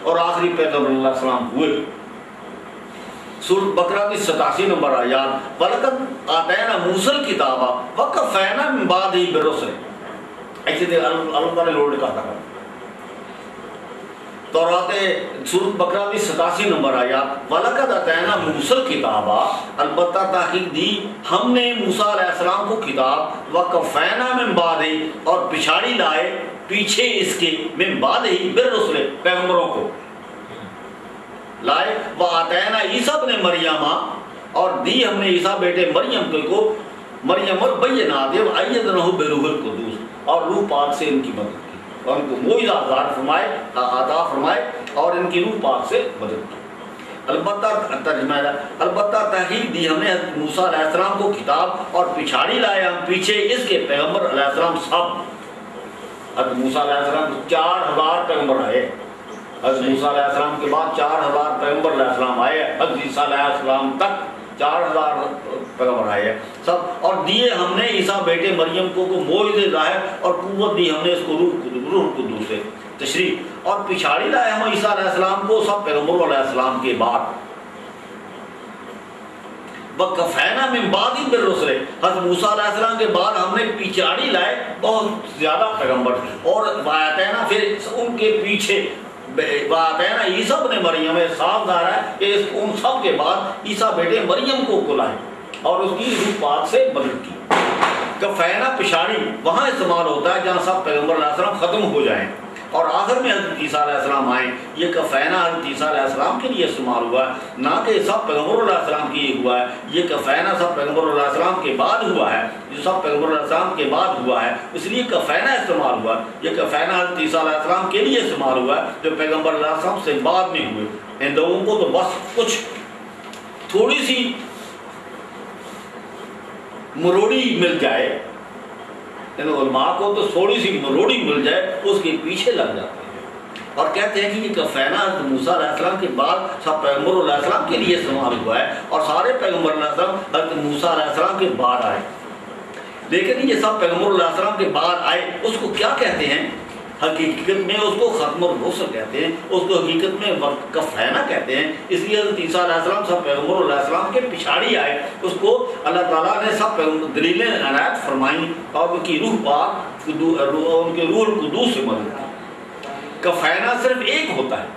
اور آخری پیغمبر علیہ السلام ہوئے۔ سورۃ بقرہ کی 87 نمبر آیات، وَلَقَدْ آتَيْنَا مُوسَى الْكِتَابَ وَقَفَّيْنَا مِن بَعْدِهِ بِالرُّسُلِ، ایسے دے اللہ تعالیٰ نے لوڈ کہا تھا۔ تورات سورۃ بقرہ کی 87 نمبر آیات، وَلَقَدْ آتَيْنَا مُوسَى الْكِتَابَ، البتہ تاکید دی ہم نے موسیٰ علیہ السلام کو کتاب، وَقَفَّيْنَا مِن بَعْدِهِ، اور پچھاڑی لائے پیچھے اس کے، مِن بَعْدِهِ بِالرُّسُلِ، پیغمبروں کو لائے، وَآتَيْنَا عیسیٰ ابن مریم، اور دی ہم نے عیسیٰ بیٹے مریم کو، مریم البینات وَأَيَّدْنَاهُ بِروحِ القدس، اور روح پاک سے ان کی مدد کی، اور ان کو معجزات فرمائے، عطا فرمائے، اور ان کی روح پاک سے مدد کی۔ البتہ ترجمہ ہے، البتہ تحقیق دی ہم نے موسیٰ علیہ السلام کو کتاب، اور پچھاڑی لائے ہم پیچھے اس کے پیغمبر علیہ السلام سب۔ حضرت موسیٰ علیہ السلام 4000 پیغمبر آئے، حضرت موسیٰ علیہ السلام کے بعد 4000 پیغمبر علیہ السلام آئے، حضرت عیسیٰ علیہ السلام تک 4000 پیغمبر آئے سب، اور دیے ہم نے عیسیٰ بیٹے مریم کو معجزے ظاہر، اور قوت دی ہم نے اس کو روح القدس سے تشریح، اور پچھاڑی لائے ہم عیسیٰ علیہ السلام کو سب پیغمبروں علیہ السلام کے بعد۔ وَقَفَّيْنَا مِن بَعْدِهِ بِالرُّسُلِ، حضرت موسیٰ علیہ السلام کے بعد ہم نے پچھاڑی لائے بہت زیادہ پیغمبر، اور وَآتَيْنَا پھر ان کے پیچھے، وَآتَيْنَا عیسیٰ ابن مریم، صاف ظاہر ہے کہ ان سب کے بعد عیسیٰ بیٹے مریم کو لائے اور اس کی روح پاک سے مدد کی۔ کفینا پچھاڑی وہاں استعمال ہوتا ہے جہاں سب پیغمبر علیہ السلام ختم ہو جائیں اور آخر میں حضرت عیسیٰ علیہ السلام آئیں، یہ کفینا حضرت عیسیٰ علیہ السلام کے لیے استعمال ہوا ہے، نہ کہ سب پیغمبر علیہ السلام کے لیے ہوا ہے۔ یہ کفینا سب پیغمبر علیہ السلام کے بعد ہوا ہے، جو سب پیغمبر علیہ السلام کے بعد ہوا ہے، اس لیے کفینا استعمال ہوا ہے۔ یہ کفینا حضرت عیسیٰ علیہ السلام کے لیے استعمال ہوا ہے جو پیغمبر علیہ السلام سے بعد میں ہوئے۔ ان لوگوں کو تو بس کچھ تھوڑی سی مروڑی مل جائے، ان علماء کو تو تھوڑی سی مروڑی مل جائے اس کے پیچھے لگ جاتے ہیں اور کہتے ہیں کہ یہ کفینا حضرت موسیٰ علیہ السلام کے بعد سب پیغمبر علیہ السلام کے لیے استعمال ہوا ہے اور سارے پیغمبر علیہ السلام حضرت موسیٰ علیہ السلام کے بعد آئے۔ لیکن یہ سب پیغمبر علیہ السلام کے بعد آئے، اس کو کیا کہتے ہیں؟ حقیقت میں اس کو ختم الرسل کہتے ہیں، اس کو حقیقت میں کفینا کہتے ہیں۔ اس لیے حضرت عیسیٰ علیہ السلام سب پیغمبر علیہ السلام کے پچھاڑی آئے، اس کو اللہ تعالیٰ نے سب دلیلیں عنایت فرمائیں اور ان کی روح پاک، ان کے روح القدس سے مدد کی۔ کفینا صرف ایک ہوتا ہے،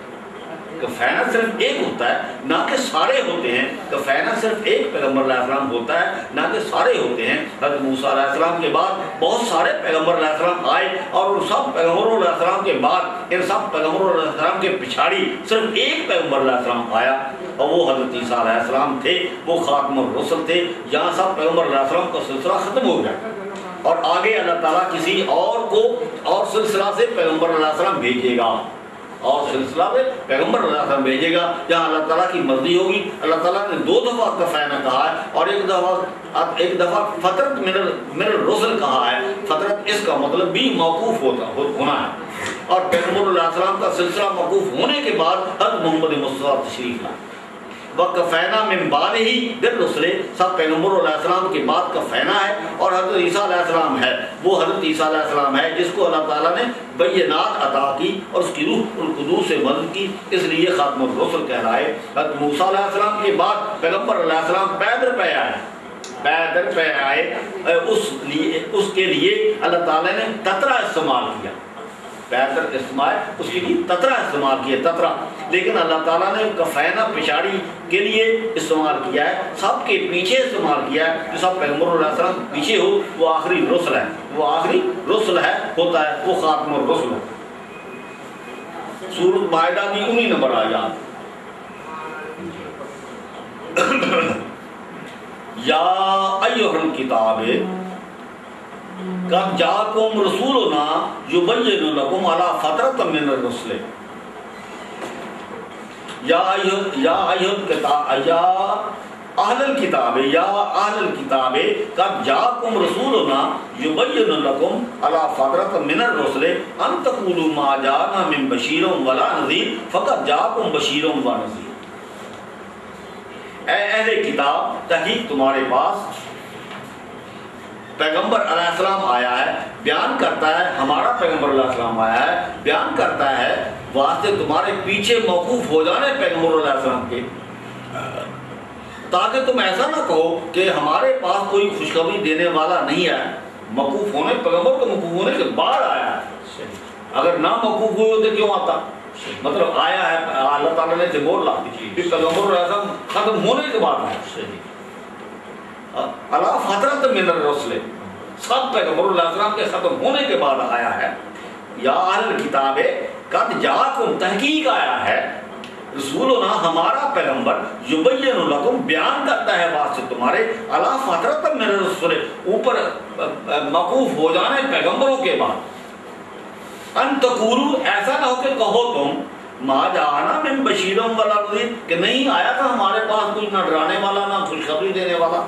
کفینا صرف ایک ہوتا ہے، نہ کہ سارے ہوتے ہیں۔ کفینا صرف ایک پیغمبر علیہ السلام ہوتا ہے، نہ کہ سارے ہوتے ہیں۔ حضرت موسیٰ علیہ السلام کے بعد بہت سارے پیغمبر علیہ السلام آئے اور ان سب پیغمبروں علیہ السلام کے بعد ان سب پیغمبروں علیہ السلام کے پچھاڑی صرف ایک پیغمبر علیہ السلام آیا اور وہ حضرت عیسیٰ علیہ السلام تھے، وہ خاتم الرسل تھے۔ یہاں سب پیغمبر علیہ السلام کا سلسلہ ختم ہو گیا اور آگے اللہ تعالیٰ کسی اور کو اور سلسلہ سے پیغمبر علیہ السلام بھیجے گا، اور سلسلہ میں پیغمبر علیہ السلام بھیجے گا جہاں اللہ تعالیٰ کی مرضی ہوگی۔ اللہ تعالیٰ نے 2 دفعہ کفینا کہا ہے اور ایک دفعہ فترت من الرسل کہا ہے۔ فترت اس کا مطلب بھی موقوف ہونا ہے اور پیغمبر علیہ السلام کا سلسلہ موقوف ہونے کے بعد حضرت محمد مصطفیٰ تشریف لائے۔ وَقَفَيْنَا مِن بَعْدِهِ بِالرُّسُلِ، سب پیغمبر علیہ السلام کے بعد کفینا ہے اور حضرت عیسیٰ علیہ السلام ہے، وہ حضرت عیسیٰ علیہ السلام ہے جس کو اللہ تعالیٰ نے بینات عطا کی اور اس کی روح القدس سے مدد کی، اس لیے خاتم الرسل کہلائے۔ حضرت موسیٰ علیہ السلام کے بعد پیغمبر علیہ السلام پیدل پہ آئے، پیدل پہ آئے، اس کے لیے اللہ تعالیٰ نے تترا استعمال کیا، پیدل استعمال اس کے لیے تترا استعمال کیا، تترا۔ لیکن اللہ تعالیٰ نے کفینا پچھاڑی کے لیے استعمال کیا ہے، سب کے پیچھے استعمال کیا ہے، جو سب پیغمبر علیہ السلام پیچھے ہو وہ آخری رسل ہے، وہ آخری رسل ہے، ہوتا ہے، وہ خاتم الرسل ہے۔ سورۃ مائدہ کی 19 نمبر آیات، یا ایھا الکتاب قد جاءکم رسولنا یبین لکم علی فترۃ من الرسل، یا اہل الکتاب قد جاءکم رسولنا یبین لکم علی فترۃ من الرسل ان تقولوا ما جاءنا من بشیر ولا نذیر فقد جاءکم بشیر و نذیر۔ اے اہل کتاب، تحقیق تمہارے پاس پیغمبر علیہ السلام آیا ہے، بیان کرتا ہے، ہمارا پیغمبر علیہ السلام آیا ہے، بیان کرتا ہے واسطے تمہارے پیچھے موقوف ہو جانے پیغمبر علیہ السلام کے، تاکہ تم ایسا نہ کہو کہ ہمارے پاس کوئی خوشخبری دینے والا نہیں ہے۔ موقوف ہونے، پیغمبر کو موقوف ہونے کے بعد آیا ہے، اگر نہ موقوف ہوئے ہوتے کیوں آتا؟ مطلب آیا ہے، اللہ تعالیٰ نے بول لا کہ پیغمبر علیہ السلام ختم ہونے کے بعد ہے۔ اللہ فترۃ من الرسل، سب پیغمبر علیہ السلام کے ختم ہونے کے بعد آیا ہے۔ یا اہل الکتاب قد جاءکم، تحقیق آیا ہے، رسولنا ہمارا پیغمبر، یبین لکم بیان کرتا ہے واسطے تمہارے، علی فترۃ من الرسل، اوپر موقوف ہو جانے پیغمبروں کے بعد، ان تقولوا، ایسا نہ ہو کہ کہو تم، ما جاءنا من بشیر ولا نذیر، کہ نہیں آیا تھا ہمارے پاس کوئی نہ ڈرانے والا نہ خوشخبری دینے والا،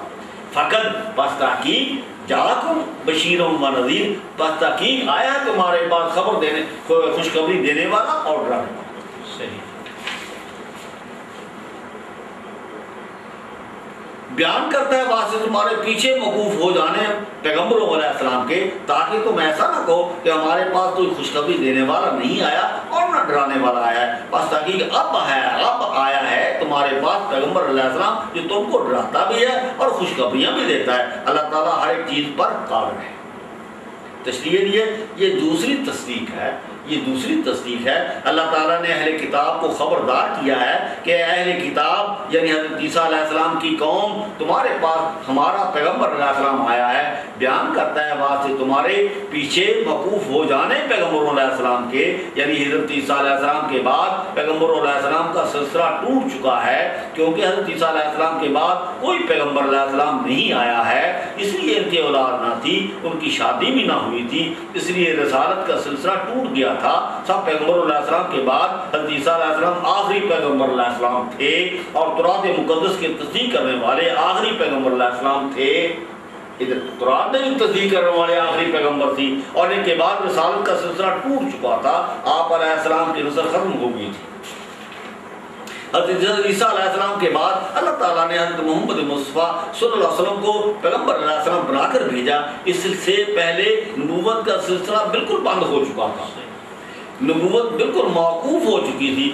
فقط بس تحقیق جاءکم بشیر و نذیر، بس تحقیق آیا ہے تمہارے پاس خبر دینے، خوشخبری دینے والا اور ڈرانے والا۔ صحیح بیان کرتا ہے واسطے تمہارے پیچھے موقوف ہو جانے پیغمبروں علیہ السلام کے، تاکہ تم ایسا نہ کہو کہ ہمارے پاس کوئی خوشخبری دینے والا نہیں آیا اور نہ ڈرانے والا آیا ہے، بس تحقیق اب آیا ہے تمہارے پاس پیغمبر علیہ السلام جو تم کو ڈراتا بھی ہے اور خوشخبریاں بھی دیتا ہے۔ اللہ تعالیٰ ہر ایک چیز پر قادر ہے۔ تشریح یہ دوسری تصدیق ہے، یہ دوسری تصدیق ہے۔ اللہ تعالیٰ نے اہل کتاب کو خبردار کیا ہے کہ اہل کتاب یعنی حضرت عیسیٰ علیہ السلام کی قوم، تمہارے پاس ہمارا پیغمبر علیہ السلام آیا ہے، بیان کرتا ہے واسطے تمہارے پیچھے موقوف ہو جانے پیغمبر علیہ السلام کے، یعنی حضرت عیسیٰ علیہ السلام کے بعد پیغمبر علیہ السلام کا سلسلہ ٹوٹ چکا ہے، کیونکہ حضرت عیسیٰ علیہ السلام کے بعد کوئی پیغمبر علیہ السلام نہیں آیا ہے، اس لیے ان کی اولاد نہ تھی، ان کی شادی بھی نہ ہوئی تھی، اس لیے رسالت کا سلسلہ ٹوٹ گیا تھا۔ سب پیغمبر علیہ السلام کے بعد حضرت عیسیٰ علیہ السلام آخری پیغمبر علیہ السلام تھے، اور تورات مقدس کی تصدیق کرنے والے آخری پیغمبر علیہ السلام تھے۔ ادھر تورات میں تصدیق کرنے والے آخری پیغمبر تھی، اور ان کے بعد رسالت کا سلسلہ ٹوٹ چکا تھا، آپ علیہ السلام کی نسل ختم ہو گئی تھی۔ حضرت عیسیٰ علیہ السلام کے بعد اللہ تعالیٰ نے حضرت محمد مصطفیٰ صلی اللہ علیہ وسلم کو پیغمبر علیہ السلام بنا کر بھیجا۔ اس سے پہلے نبوت کا سلسلہ بالکل بند ہو چکا تھا، نبوت بالکل موقوف ہو چکی تھی،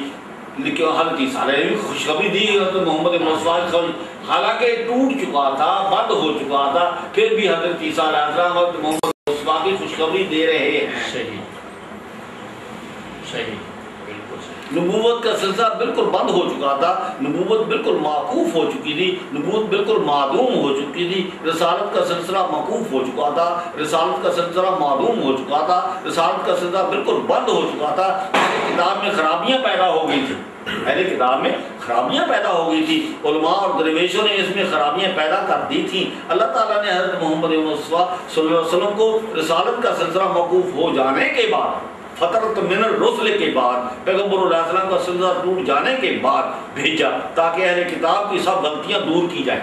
لیکن حضرت عیسیٰ علیہ السلام خوشخبری دی حضرت محمد مصطفیٰ، حالانکہ ٹوٹ چکا تھا، بند ہو چکا تھا، پھر بھی حضرت عیسیٰ علیہ السلام حضرت محمد مصطفیٰ کی خوشخبری دے رہے ہیں۔ صحیح صحیح نبوت کا سلسلہ بالکل بند ہو چکا تھا، نبوت بالکل موقوف ہو چکی تھی، نبوت بالکل معدوم ہو چکی تھی، رسالت کا سلسلہ موقوف ہو چکا تھا، رسالت کا سلسلہ معدوم ہو چکا تھا، رسالت کا سلسلہ بالکل بند ہو چکا تھا۔ اہل کتاب میں خرابیاں پیدا ہو گئی تھی، اہل کتاب میں خرابیاں پیدا ہو گئی تھی، علماء اور درویشوں نے اس میں خرابیاں پیدا کر دی تھیں۔ اللہ تعالیٰ نے حضرت محمد مصطفیٰ صلی اللہ علیہ وسلم کو رسالت کا سلسلہ موقوف ہو جانے کے بعد، فترۃ من الرسل کے بعد، پیغمبر علیہ السلام کا سلسلہ ٹوٹ جانے کے بعد بھیجا، تاکہ اہل کتاب کی سب غلطیاں دور کی جائیں،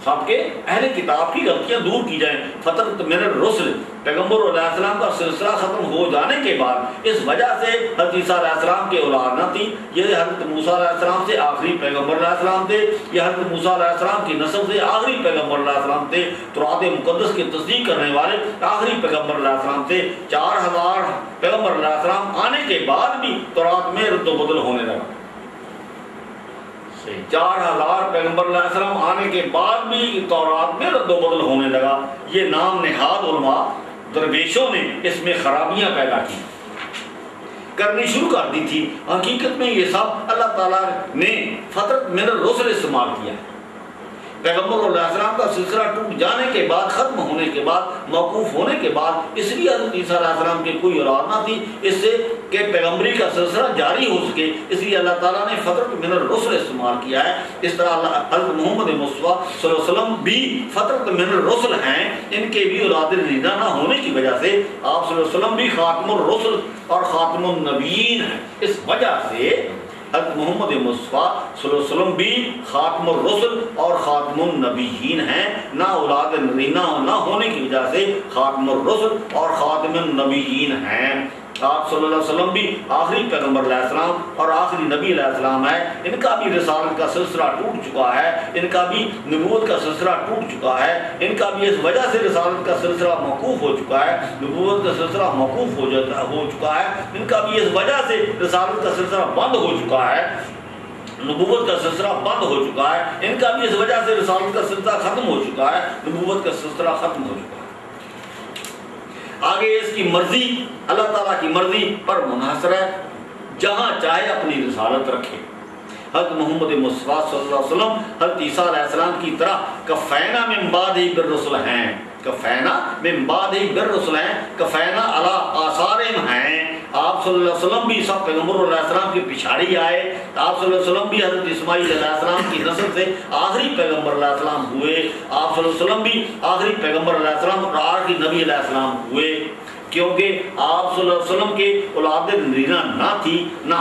سب کے اہل کتاب کی غلطیاں دور کی جائیں۔ فترۃ من الرسل، پیغمبر علیہ السلام کا سلسلہ ختم ہو جانے کے بعد، اس وجہ سے حضرت عیسیٰ علیہ السلام کے اولاد نہ تھی، یہ حضرت موسیٰ علیہ السلام سے آخری پیغمبر علیہ السلام تھے، یہ حضرت موسیٰ علیہ السلام کی نسل سے آخری پیغمبر علیہ السلام تھے، تورات مقدس کی تصدیق کرنے والے آخری پیغمبر علیہ السلام تھے۔ 4000 پیغمبر علیہ السلام آنے کے بعد بھی تورات میں رد و بدل ہونے لگا، 4000 پیغمبر علیہ السلام آنے کے بعد بھی تورات میں رد و بدل ہونے لگا۔ یہ نام نہاد علماء درویشوں نے اس میں خرابیاں پیدا کی، کرنی شروع کر دی تھی۔ حقیقت میں یہ سب اللہ تعالیٰ نے فترۃ من الرسل استعمال کیا ہے۔ پیغمبر علیہ السلام کا سلسلہ ٹوٹ جانے کے بعد، ختم ہونے کے بعد، موقوف ہونے کے بعد، اس لیے حضرت عیسیٰ علیہ السلام کی کوئی اولاد نہ تھی، اس سے کہ پیغمبری کا سلسلہ جاری ہو سکے، اس لیے اللہ تعالیٰ نے فترۃ من الرسل استعمال کیا ہے۔ اس طرح حضرت محمد مصطفیٰ صلی اللہ علیہ وسلم بھی فترۃ من الرسل ہیں، ان کے بھی اولاد رینا نہ ہونے کی وجہ سے آپ صلی اللہ علیہ وسلم بھی خاتم الرسل اور خاتم النبیین ہیں۔ اس وجہ سے حضرت محمد مصطفیٰ صلی اللہ علیہ وسلم بھی خاتم الرسل اور خاتم النبیین ہیں، نہ اولاد نرینہ نہ ہونے کی وجہ سے خاتم الرسل اور خاتم النبیین ہیں۔ آپ صلی اللہ علیہ وسلم بھی آخری پیغمبر علیہ السلام اور آخری نبی علیہ السلام ہے، ان کا بھی رسالت کا سلسلہ ٹوٹ چکا ہے، ان کا بھی نبوت کا سلسلہ ٹوٹ چکا ہے، ان کا بھی اس وجہ سے رسالت کا سلسلہ موقوف ہو چکا ہے، نبوت کا سلسلہ موقوف ہو چکا ہے، ان کا بھی اس وجہ سے رسالت کا سلسلہ بند ہو چکا ہے، نبوت کا سلسلہ بند ہو چکا ہے، ان کا بھی اس وجہ سے رسالت کا سلسلہ ختم ہو چکا ہے، نبوت کا سلسلہ ختم ہو چکا ہے۔ آگے اس کی مرضی، اللہ تعالیٰ کی مرضی پر منحصر ہے، جہاں چاہے اپنی رسالت رکھے۔ حضرت محمد مصطفیٰ صلی اللہ علیہ وسلم حضرت عیسیٰ علیہ السلام کی طرح کفینا من بعدہ بالرسل ہیں، کفینا من بعدہ بالرسل ہیں، کفینا علی آثارہم ہیں۔ آپ صلی اللہ علیہ وسلم بھی سب پیغمبروں علیہ السلام کی پچھاڑی آئے، آپ صلی اللہ علیہ وسلم بھی حضرت اسماعیل علیہ السلام کی نسل سے آخری پیغمبر علیہ السلام ہوئے، آپ صلی اللہ علیہ وسلم بھی آخری پیغمبر علیہ السلام اور آخری نبی علیہ السلام ہوئے، کیونکہ آپ صلی اللہ علیہ وسلم کے اولاد نرینہ نہ تھی، نہ